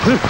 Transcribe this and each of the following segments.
తలుపు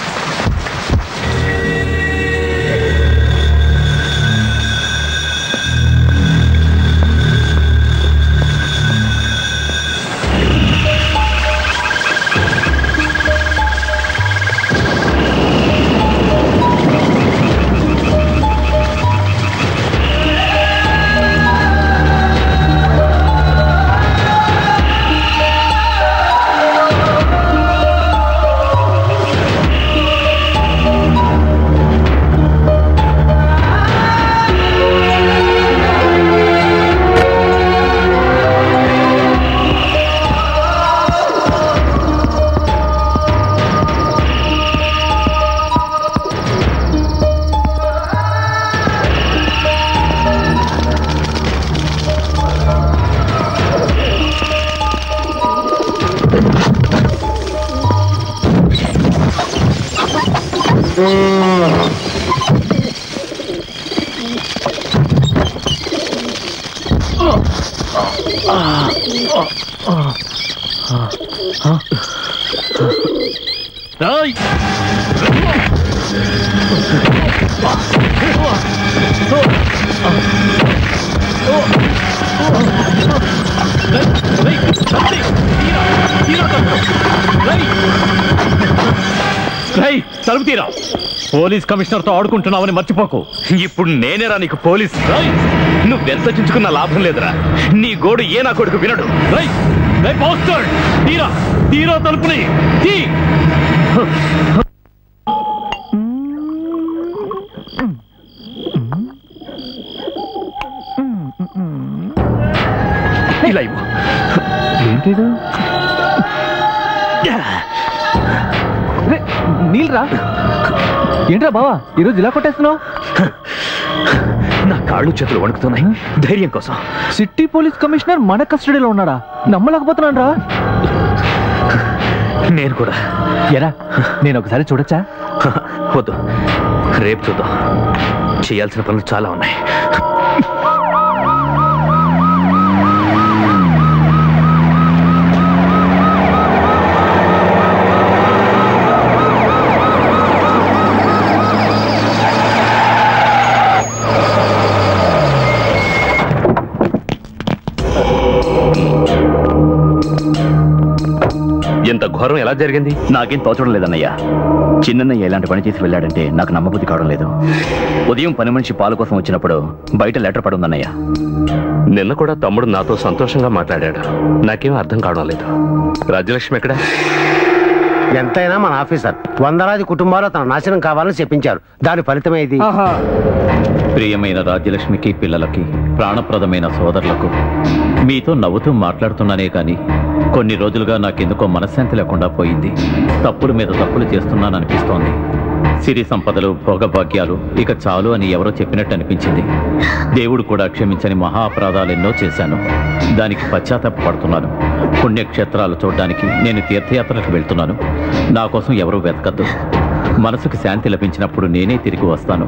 తీరా. Police commissioner తో ఆడుకుంటున్నావని మర్చిపోకు. ఇప్పుడు నేనేరా నీకు పోలీస్. నువ్వెంత చించుకున్న లాభం లేదురా. నీ గోడు ఏ నా కొడుకు వినడు. తీరా తీరా తలుపుని. ఇలా ఇవ్వు. ఏంటి నీళ్ళరా? ఏంట్రా బావా ఈరోజు ఇలా కొట్టేస్తున్నావు? నా కాళ్ళు చేతులు వణుకుతున్నాయి. ధైర్యం కోసం. సిటీ పోలీస్ కమిషనర్ మన కస్టడీలో ఉన్నాడా? నమ్మలేకపోతున్నాను రా. నేను కూడా. ఎరా నేను ఒకసారి చూడొచ్చా? వద్దు, రేపు చూద్దాం. చేయాల్సిన పనులు చాలా ఉన్నాయి. ఎంత ఘోరం ఎలా జరిగింది? నాకేం తోచడం లేదన్నయ్య. చిన్నయ్య ఎలాంటి పని చేసి వెళ్ళాడంటే నాకు నమ్మబుద్ధి కావడం లేదు. ఉదయం పని మనిషి పాలు కోసం వచ్చినప్పుడు బయట లెటర్ పడి ఉందన్నయ్య. నిన్న కూడా తమ్ముడు నాతో సంతోషంగా మాట్లాడాడు. నాకేం అర్థం కావడం లేదు. రాజ్యలక్ష్మి ఎక్కడ? ఎంతైనా మన ఆఫీసర్. వందలాది కుటుంబాలు తన నాశనం కావాలని చెప్పించారు. దాని ఫలితమే ఇది. ప్రియమైన రాజ్యలక్ష్మికి, పిల్లలకి, ప్రాణప్రదమైన సోదరులకు మీతో నవ్వుతూ మాట్లాడుతున్నానే కానీ కొన్ని రోజులుగా నాకెందుకో మనశ్శాంతి లేకుండా పోయింది. తప్పుల మీద తప్పులు చేస్తున్నాననిపిస్తోంది. సిరి సంపదలు, భోగభాగ్యాలు ఇక చాలు అని ఎవరో చెప్పినట్టు అనిపించింది. దేవుడు కూడా క్షమించని మహా అపరాధాలు ఎన్నో చేశాను. దానికి పశ్చాత్తాపడుతున్నాను. పుణ్యక్షేత్రాలు చూడడానికి నేను తీర్థయాత్రలకు వెళ్తున్నాను. నా కోసం ఎవరూ వెతకద్దు. మనసుకు శాంతి లభించినప్పుడు నేనే తిరిగి వస్తాను.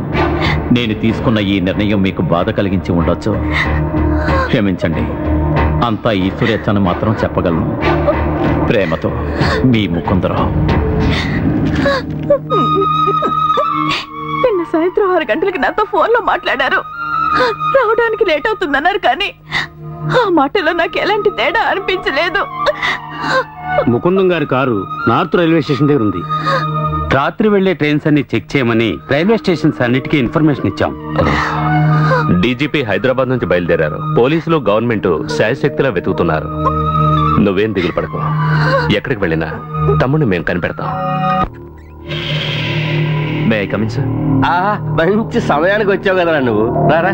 నేను తీసుకున్న ఈ నిర్ణయం మీకు బాధ కలిగించి ఉండొచ్చు. క్షమించండి. అంతా ఈశ్వరేచ్ఛను మాత్రం చెప్పగలను. ప్రేమతో మీ ముకుందరావు. నిన్న సాయంత్రం 6 గంటలకి నాతో ఫోన్లో మాట్లాడారు. రావడానికి లేట్ అవుతుందన్నారు, కానీ ఆ మాటలో నాకు ఎలాంటి తేడా అనిపించలేదు. ముకుందం గారి కారు నార్త్ రైల్వే స్టేషన్ దగ్గర ఉంది. రాత్రి వెళ్లే ట్రైన్స్ అన్ని చెక్ చేయమని రైల్వే స్టేషన్స్ అన్నిటికీ ఇన్ఫర్మేషన్ ఇచ్చాం. డీజీపీ హైదరాబాద్ నుంచి బయలుదేరారు. పోలీసులు, గవర్నమెంట్ శాయశక్తిలా వెతుకుతున్నారు. నువ్వేం దిగులు పడకు. ఎక్కడికి వెళ్ళినా తమ్ముడిని మేము కనిపెడతాం. May I come in sir? మంచి సమయానికి వచ్చావు కదరా నువ్వు. రారా.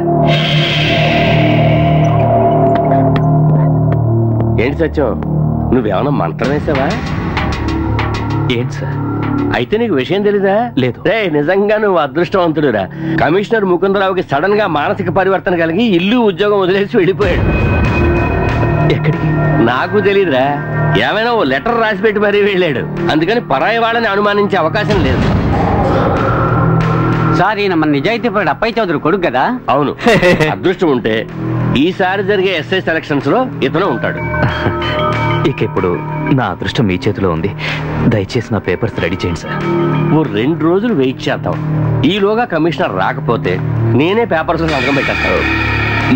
ఏంటి సత్యం, నువ్వేమన్నా మంత్రం వేసావా? ఏంటి సార్? అయితే నీకు విషయం తెలీదా? లేదు. రే, నిజంగా నువ్వు అదృష్టవంతుడురా. కమిషనర్ ముకుందరావుకి సడన్ గా మానసిక పరివర్తన కలిగి ఇల్లు ఉద్యోగం వదిలేసి వెళ్ళిపోయాడు. ఎక్కడికి నాకు తెలీదురా. ఏమైనా ఓ లెటర్ రాసి పెట్టి మరీ వెళ్ళాడు. అందుకని పరాయి వాళ్ళని అనుమానించే అవకాశం లేదు. సార్, ఈయన మన నిజాయితీపరుడు అప్పయ్య చౌదరి కొడుకు కదా? అవును. అదృష్టం ఉంటే ఈసారి జరిగే ఎస్ఐ సెలక్షన్స్ లో ఇతను ఉంటాడు. ఇక ఇప్పుడు నా అదృష్టం మీ చేతిలో ఉంది. దయచేసి నా పేపర్స్ రెడీ చేయండి సార్. ఓ 2 రోజులు వెయిట్ చేద్దాం. ఈలోగా కమిషనర్ రాకపోతే నేనే పేపర్స్ సంతకం పెట్టేస్తాను.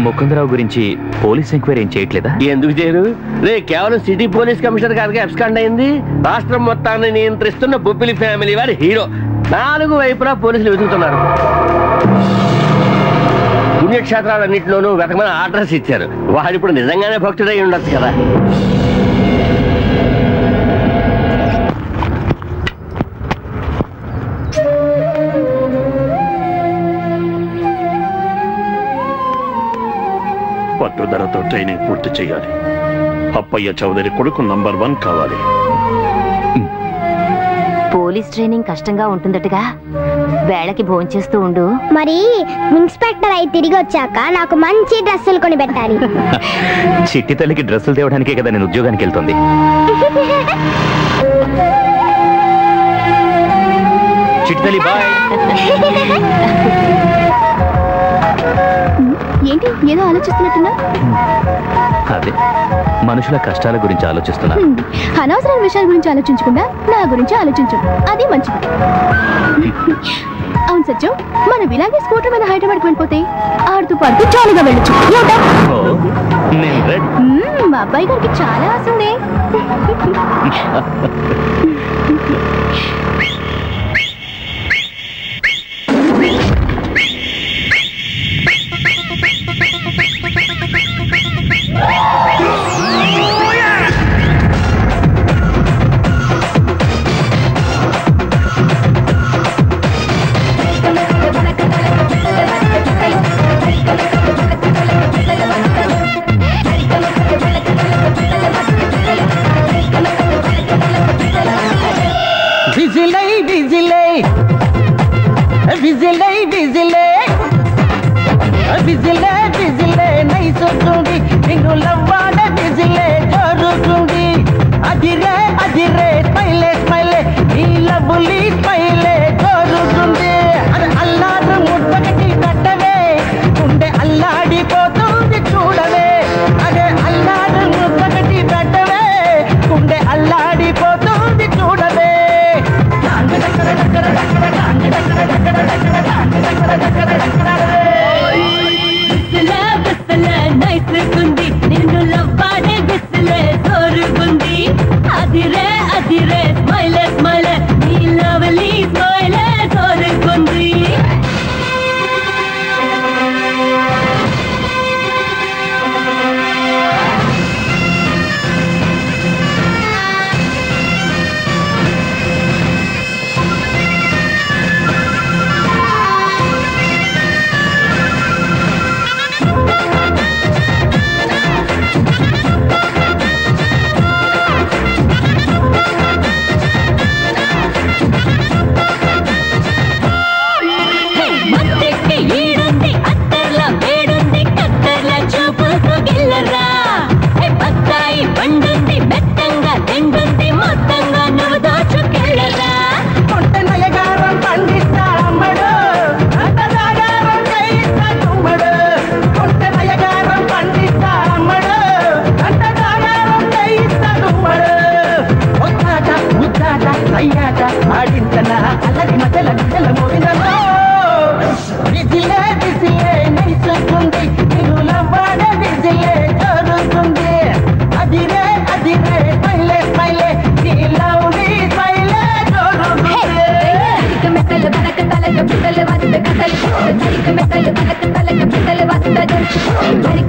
ముకుందరావు గురించి పోలీస్ ఎంక్వైరీ ఏం చేయట్లేదా? ఎందుకు చేయరు రే? కేవలం సిటీ పోలీస్ కమిషనర్ గారికి అబ్స్కాండ్ అయింది. రాష్ట్రం మొత్తాన్ని నియంత్రిస్తున్న బొప్పిలి ఫ్యామిలీ వారి హీరో 4 వైపులా పోలీసులు వెతుకుతున్నారు. పుణ్యక్షేత్రాలన్నింటిలోనూ వెతకమని ఆర్డర్స్ ఇచ్చారు. వాడు ఇప్పుడు నిజంగానే భక్తుడై ఉండొచ్చు కదా. పట్టుదలతో ట్రైనింగ్ పూర్తి చేయాలి. అప్పయ్య చౌదరి కొడుకు నంబర్ 1 కావాలి. పోలీస్ ట్రైనింగ్ కష్టంగా ఉంటుందటగా. వేళకి భోంచేస్తూ ఉండు. మరి ఇన్స్పెక్టర్ అయి తిరిగి వచ్చాక నాకు మంచి డ్రెస్సులు కొని పెట్టాలి. చిట్టి తల్లికి డ్రెస్సులు తేవడానికే కదా నేను ఉద్యోగానికి వెళ్తుంది. చిట్టి తల్లి బాయ్. ఏంటి ఏదో ఆలోచిస్తున్నట్టున్నా? అదే మనుషుల కష్టాల గురించి ఆలోచిస్తున్నా. అనవసరమైన విషయాల గురించి ఆలోచించకుండా నా గురించి ఆలోచించు, అది మంచిది. అవును సత్యం, మనం ఇలాగే స్కూటర్ మీద హైదరాబాద్కి వెళ్ళిపోతే ఆడుతూ పాడుతూ జాలీగా వెళ్ళొచ్చు. మా అబ్బాయి గారికి చాలా ఆశ ఉంది. Thank you.